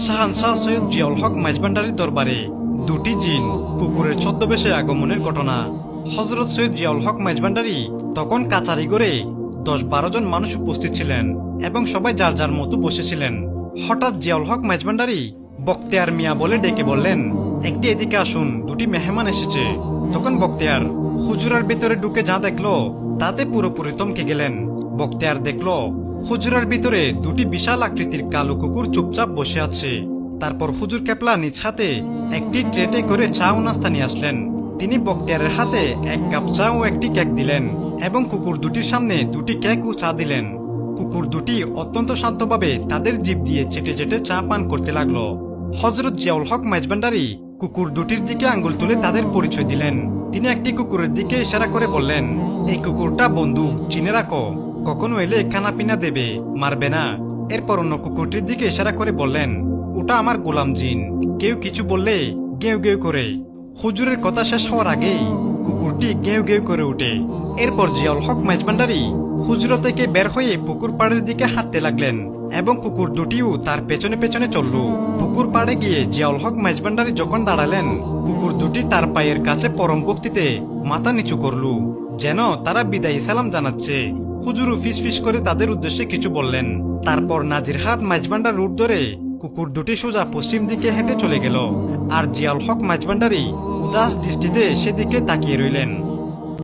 শাহানশাহ সৈয়দ জিয়াউল হক মাইজভান্ডারির দরবারে দুটি জিন কুকুরের ছদ্মবেশে আগমনের ঘটনা। হযরত সৈয়দ জিয়াউল হক মাইজভান্ডারি তখন কাচারি করে 10-12 জন মানুষ উপস্থিত ছিলেন এবং সবাই যার যার মতো বসেছিলেন। হঠাৎ জিয়াউল হক মাইজভান্ডারি বখতিয়ার মিয়া বলে ডেকে বললেন, একটি এদিকে আসুন, দুটি মেহমান এসেছে। তখন বখতিয়ার হুজুরার ভিতরে ঢুকে যা দেখলো তাতে পুরোপুরি থমকে গেলেন। বখতিয়ার দেখলো হুজুরার ভিতরে দুটি বিশাল আকৃতির কালো কুকুর চুপচাপ বসে আছে। তারপর হুজুর কেবলা নিজ হাতে একটি ট্রেটে করে চা ও নাস্তা নিয়ে আসলেন। তিনি বখতিয়ারের হাতে 1 কাপ চা ও একটি কেক দিলেন এবং কুকুর দুটির সামনে দুটি কেক ও চা দিলেন। কুকুর দুটি অত্যন্ত শান্তভাবে তাদের জিভ দিয়ে চেটে চেটে চা পান করতে লাগলো। হযরত জিয়াউল হক মাইজভান্ডারি কুকুর দুটির দিকে আঙ্গুল তুলে তাদের পরিচয় দিলেন। তিনি একটি কুকুরের দিকে ইশারা করে বললেন, এই কুকুরটা বন্ধু, চিনে রাখো, কখনো এলে খানা পিনা দেবে, মারবে না। এরপর অন্য কুকুরটির দিকে ইশারা করে বললেন, ওটা আমার গোলাম জিন, কেউ কিছু বললে গেউ গেউ করে। হুজুরের কথা শেষ হওয়ার আগেই কুকুরটি গেউ গেউ করে ওঠে। এরপর জিয়াউল হক মাইজভান্ডারি হুজরা থেকে বের হয়ে পুকুর পাড়ের দিকে হাঁটতে লাগলেন এবং কুকুর দুটিও তার পেছনে পেছনে চলল। পুকুর পাড়ে গিয়ে জিয়াউল হক মাইজভান্ডারি যখন দাঁড়ালেন, কুকুর দুটি তার পায়ের কাছে পরম ভক্তিতে মাথা নিচু করল, যেন তারা বিদায়ী সালাম জানাচ্ছে। হুজুরও ফিস ফিস করে তাদের উদ্দেশ্যে কিছু বললেন। তারপর নাজিরহাট মাইজভান্ডার রুট ধরে কুকুর দুটি সোজা পশ্চিম দিকে হেঁটে চলে গেল, আর জিয়াউল হক মাইজভান্ডারি উদাস দৃষ্টিতে সেদিকে তাকিয়ে রইলেন।